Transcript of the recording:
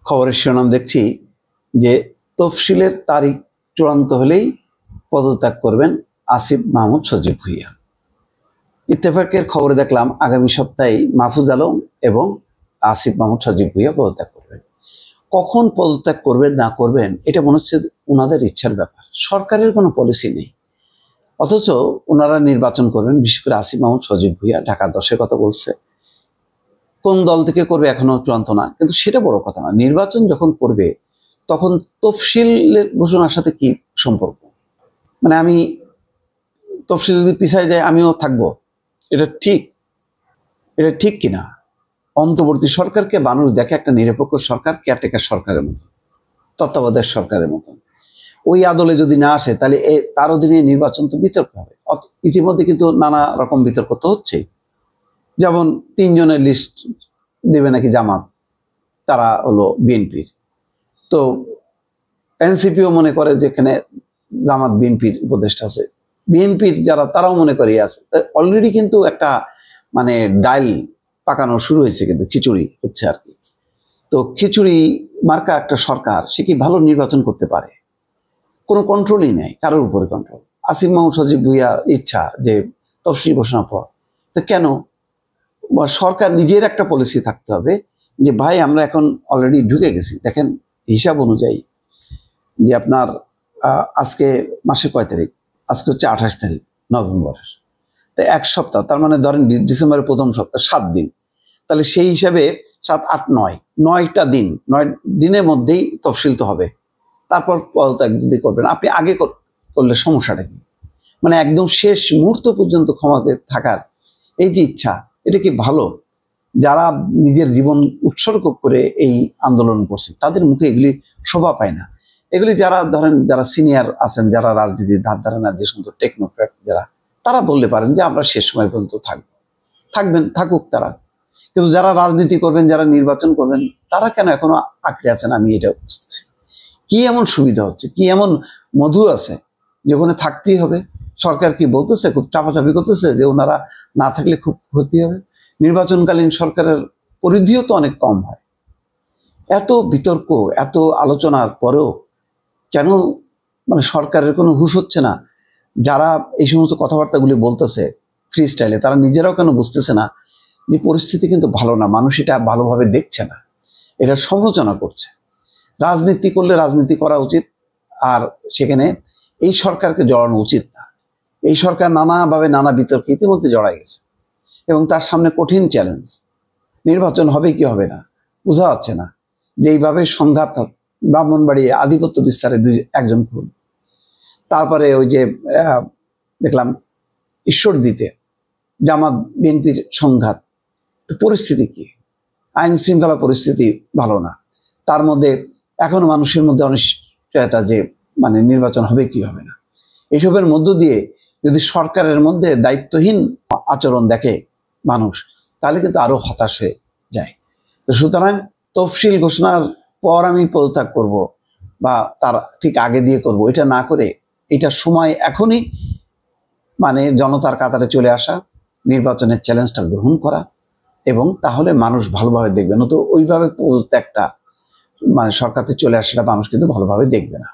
খবরের শিরোনাম দেখছি যে তফসিলের তারিখ চূড়ান্ত হলেই পদত্যাগ করবেন আসিফ মাহমুদ সজীব ভুঁইয়া। ইত্তেফাকের খবরে দেখলাম আগামী সপ্তাহে মাহফুজ আলম এবং আসিফ মাহমুদ সজীব ভুঁইয়া পদত্যাগ করবেন। কখন পদত্যাগ করবেন না করবেন এটা মনে হচ্ছে ওনাদের ইচ্ছার ব্যাপার, সরকারের কোনো পলিসি নেই। অথচ ওনারা নির্বাচন করবেন, বিশেষ করে আসিফ মাহমুদ সজীব ভুঁইয়া ঢাকা 10-এর কথা বলছে। কোন দল থেকে করবে এখনো চূড়ান্ত না, কিন্তু সেটা বড় কথা না। নির্বাচন যখন করবে তখন তফসিলের ঘোষণার সাথে কি সম্পর্ক? মানে আমি তফসিল যদি পিছায় যায় আমিও থাকবো, এটা ঠিক কিনা? অন্তর্বর্তী সরকারকে মানুষ দেখে একটা নিরপেক্ষ সরকার, কেয়ারটেকার সরকারের মতো, তত্ত্বাবধায়ক সরকারের মতো। ওই আদলে যদি না আসে তাহলে তার অধীনে নির্বাচন তো বিতর্ক হবে। ইতিমধ্যে কিন্তু নানা রকম বিতর্ক তো হচ্ছেই। যেমন 3 জনের লিস্ট দেবে নাকি জামাত, তারা হলো বিএনপির। তো এনসিপিও মনে করে যেখানে জামাত বিএনপির উপদেষ্টা আছে, বিএনপির যারা তারাও মনে করে আছে। অলরেডি কিন্তু একটা মানে ডাইল পাকানো শুরু হয়েছে, কিন্তু খিচুড়ি হচ্ছে আর কি। তো খিচুড়ি মার্কা একটা সরকার, সে কি ভালো নির্বাচন করতে পারে? কোনো কন্ট্রোলই নেই, কারোর উপরে কন্ট্রোল। আসিফ মাহমুদ সজীব ভুঁইয়া ইচ্ছা যে তফসিল ঘোষণা পর, তো কেন? সরকার নিজের একটা পলিসি থাকতে হবে যে ভাই আমরা এখন অলরেডি ঢুকে গেছি। দেখেন হিসাব অনুযায়ী যে আপনার আজকে মাসে কয় তারিখ? আজকে হচ্ছে 28 তারিখ নভেম্বরের। তো 1 সপ্তাহ, তার মানে ধরেন ডিসেম্বরের প্রথম সপ্তাহ 7 দিন। তাহলে সেই হিসাবে 7, 8, 9টা দিন, 9 দিনের মধ্যেই তফসিল তো হবে। তারপর পদত্যাগ যদি করবেন, আপনি আগে করলে সমস্যাটা কি? মানে একদম শেষ মুহূর্ত পর্যন্ত ক্ষমাতে থাকার এই যে ইচ্ছা, এটা কি ভালো? যারা নিজের জীবন উৎসর্গ করে এই আন্দোলন করছে তাদের মুখে এগুলি শোভা পায় না। এগুলি যারা ধরেন যারা সিনিয়র আছেন, যারা রাজনীতির ধার ধারে না, যে সমস্ত টেকনোক্র্যাট যারা, তারা বলতে পারেন যে আমরা শেষ সময় পর্যন্ত থাকুক তারা। কিন্তু যারা রাজনীতি করবেন, যারা নির্বাচন করবেন, তারা কেন এখনো আঁকড়ে আছেন আমি এটা বুঝতেছি। কি এমন সুবিধা হচ্ছে, কি এমন মধু আছে যে ওখানে থাকতেই হবে? সরকার কি বলতেছে, খুব চাপাচাপি করতেছে যে ওনারা না থাকলে খুব ক্ষতি হবে? নির্বাচনকালীন সরকারের পরিধিও তো অনেক কম হয়। এত বিতর্ক, এত আলোচনার পরেও কেন মানে সরকারের কোনো হুঁশ হচ্ছে না? যারা এই সমস্ত কথাবার্তাগুলি বলতেছে ফ্রি স্টাইলে, তারা নিজেরাও কেন বুঝতেছে না যে পরিস্থিতি কিন্তু ভালো না, মানুষ এটা ভালোভাবে দেখছে না, এটা সমালোচনা করছে। রাজনীতি করলে রাজনীতি করা উচিত, আর সেখানে এই সরকারকে জড়ানো উচিত না। এই সরকার নানাভাবে নানা বিতর্কে ইতিমধ্যে জড়াই গেছে এবং তার সামনে কঠিন চ্যালেঞ্জ। নির্বাচন হবে কি হবে না বোঝা যাচ্ছে না। যে এইভাবে সংঘাত, ব্রাহ্মণবাড়িয়ে আধিপত্য বিস্তারে একজন খুন, তারপরে ওই যে দেখলাম ঈশ্বরদীতে জামাত বিএনপির সংঘাত, পরিস্থিতি কি? আইন শৃঙ্খলা পরিস্থিতি ভালো না। তার মধ্যে এখনো মানুষের মধ্যে অনিশ্চয়তা যে মানে নির্বাচন হবে কি হবে না। এসবের মধ্য দিয়ে যদি সরকারের মধ্যে দায়িত্বহীন আচরণ দেখে মানুষ, তাহলে কিন্তু আরো হতাশ হয়ে যায়। তো সুতরাং তফসিল ঘোষণার পর আমি পদত্যাগ করব বা তার ঠিক আগে দিয়ে করব, এটা না করে এটার সময় এখনই মানে জনতার কাতারে চলে আসা, নির্বাচনের চ্যালেঞ্জটা গ্রহণ করা, এবং তাহলে মানুষ ভালোভাবে দেখবে। নয়তো ওইভাবে পদত্যাগটা মানে সরকারে চলে আসাটা মানুষ কিন্তু ভালোভাবে দেখবে না।